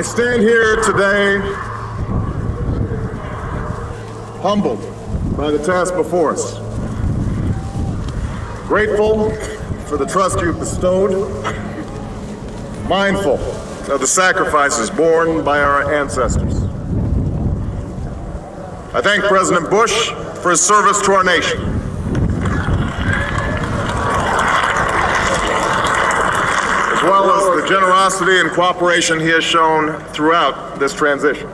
I stand here today humbled by the task before us, grateful for the trust you've bestowed, mindful of the sacrifices borne by our ancestors. I thank President Bush for his service to our nation. As well as the generosity and cooperation he has shown throughout this transition.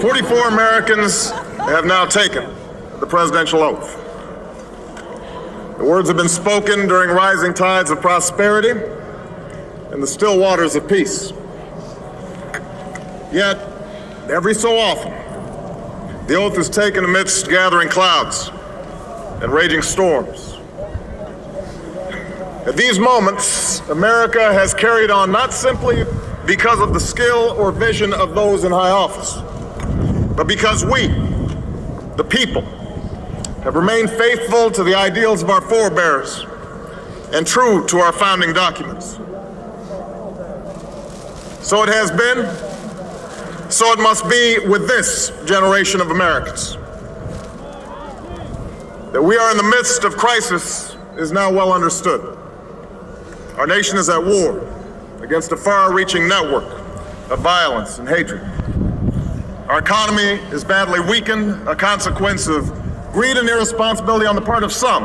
44 Americans have now taken the presidential oath. The words have been spoken during rising tides of prosperity and the still waters of peace. Yet, every so often, the oath is taken amidst gathering clouds and raging storms. At these moments, America has carried on not simply because of the skill or vision of those in high office, but because we, the people, have remained faithful to the ideals of our forebears and true to our founding documents. So it has been, so it must be with this generation of Americans. That we are in the midst of crisis is now well understood. Our nation is at war against a far-reaching network of violence and hatred. Our economy is badly weakened, a consequence of greed and irresponsibility on the part of some,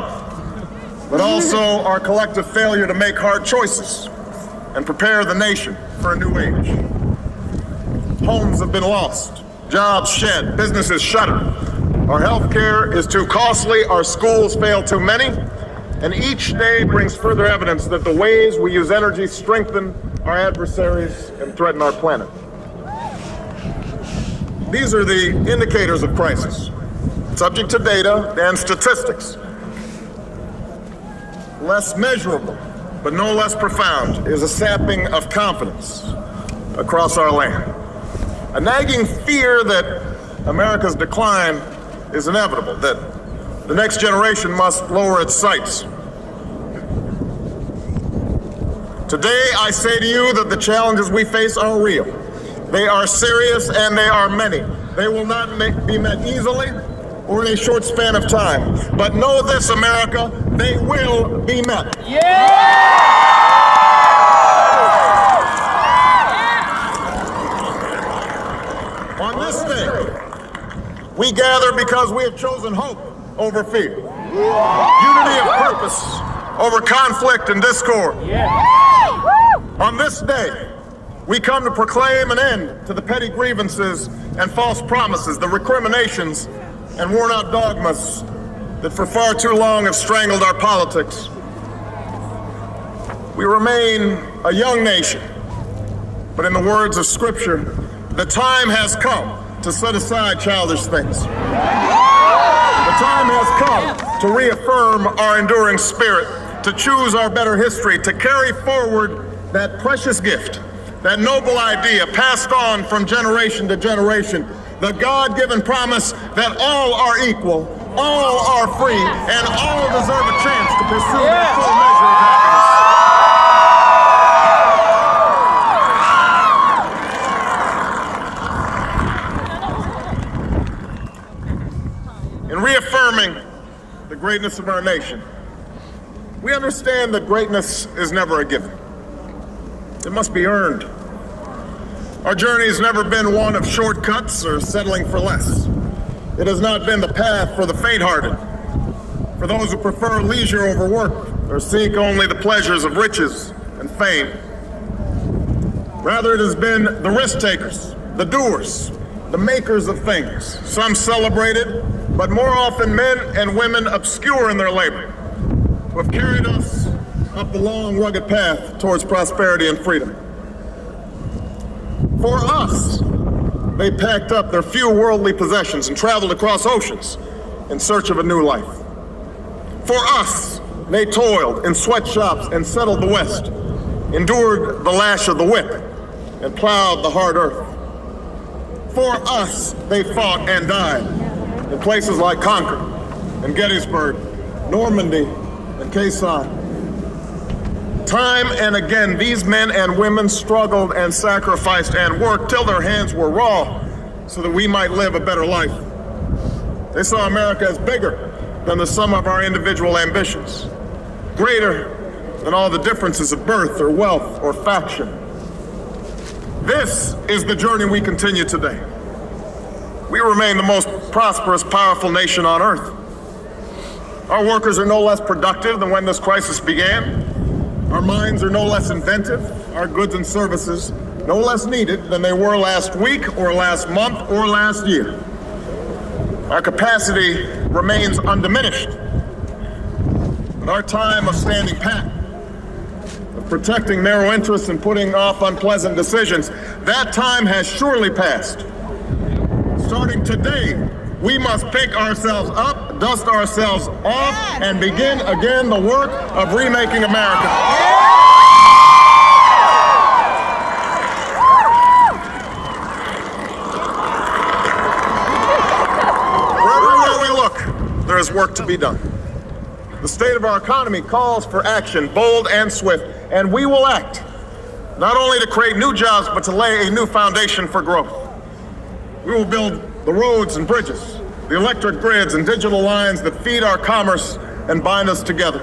but also our collective failure to make hard choices and prepare the nation for a new age. Homes have been lost, jobs shed, businesses shuttered. Our health care is too costly, our schools fail too many, and each day brings further evidence that the ways we use energy strengthen our adversaries and threaten our planet. These are the indicators of crisis, subject to data and statistics. Less measurable, but no less profound, is a sapping of confidence across our land. A nagging fear that America's decline is inevitable, that the next generation must lower its sights. Today, I say to you that the challenges we face are real. They are serious and they are many. They will not be met easily or in a short span of time. But know this, America, they will be met. On this day, we gather because we have chosen hope over fear, unity of purpose over conflict and discord. On this day, we come to proclaim an end to the petty grievances and false promises, the recriminations and worn-out dogmas that for far too long have strangled our politics. We remain a young nation, but in the words of Scripture, the time has come to set aside childish things. The time has come to reaffirm our enduring spirit, to choose our better history, to carry forward that precious gift, that noble idea passed on from generation to generation, the God-given promise that all are equal, all are free, and all deserve a chance to pursue their full measure of happiness. In reaffirming the greatness of our nation, we understand that greatness is never a given. It must be earned. Our journey has never been one of shortcuts or settling for less. It has not been the path for the faint-hearted, for those who prefer leisure over work or seek only the pleasures of riches and fame. Rather, it has been the risk-takers, the doers, the makers of things, some celebrated, but more often men and women obscure in their labor, who have carried us up the long, rugged path towards prosperity and freedom. For us, they packed up their few worldly possessions and traveled across oceans in search of a new life. For us, they toiled in sweatshops and settled the West, endured the lash of the whip, and plowed the hard earth. For us, they fought and died in places like Concord and Gettysburg, Normandy and Quezon. Time and again, these men and women struggled and sacrificed and worked till their hands were raw so that we might live a better life. They saw America as bigger than the sum of our individual ambitions, greater than all the differences of birth or wealth or faction. This is the journey we continue today. We remain the most prosperous, powerful nation on earth. Our workers are no less productive than when this crisis began. Our minds are no less inventive. Our goods and services no less needed than they were last week or last month or last year. Our capacity remains undiminished. But our time of standing pat, of protecting narrow interests and putting off unpleasant decisions, that time has surely passed. Starting today, we must pick ourselves up, dust ourselves off, and begin again the work of remaking America. Everywhere we look, there is work to be done. The state of our economy calls for action, bold and swift, and we will act, not only to create new jobs, but to lay a new foundation for growth. We will build the roads and bridges, the electric grids and digital lines that feed our commerce and bind us together.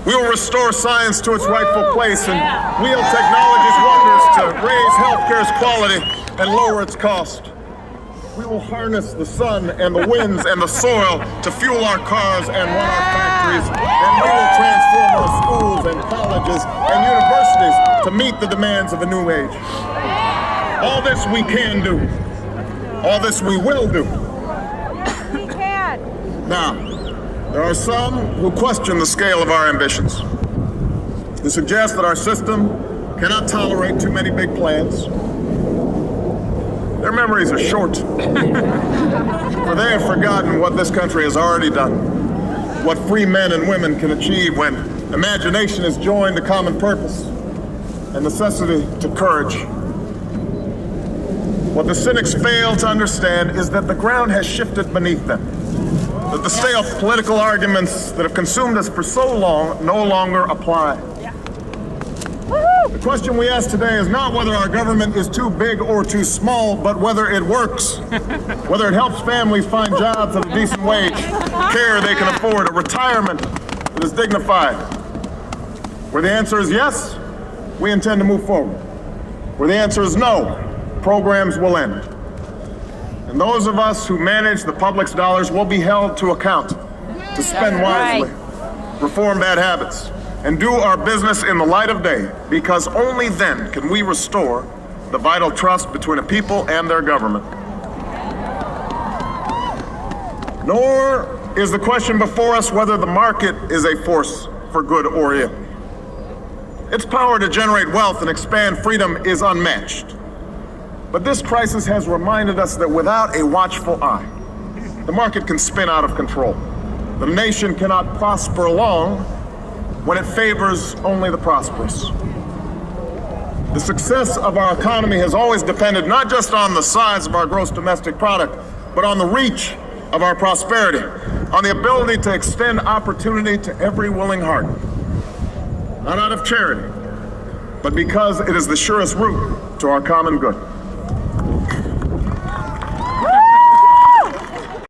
We will restore science to its rightful place and wield technology's wonders to raise healthcare's quality and lower its cost. We will harness the sun and the winds and the soil to fuel our cars and run our factories, and we will transform our schools and colleges and universities to meet the demands of a new age. All this we can do. All this we will do. We can. Now, there are some who question the scale of our ambitions, who suggest that our system cannot tolerate too many big plans. Their memories are short, for they have forgotten what this country has already done, what free men and women can achieve when imagination is joined to common purpose and necessity to courage. What the cynics fail to understand is that the ground has shifted beneath them, that the stale political arguments that have consumed us for so long no longer apply. The question we ask today is not whether our government is too big or too small, but whether it works, whether it helps families find jobs at a decent wage, care they can afford, a retirement that is dignified. Where the answer is yes, we intend to move forward. Where the answer is no, programs will end. And those of us who manage the public's dollars will be held to account to spend wisely, reform bad habits, and do our business in the light of day, because only then can we restore the vital trust between a people and their government. Nor is the question before us whether the market is a force for good or ill. Its power to generate wealth and expand freedom is unmatched. But this crisis has reminded us that without a watchful eye, the market can spin out of control. The nation cannot prosper long when it favors only the prosperous. The success of our economy has always depended not just on the size of our gross domestic product, but on the reach of our prosperity, on the ability to extend opportunity to every willing heart. Not out of charity, but because it is the surest route to our common good.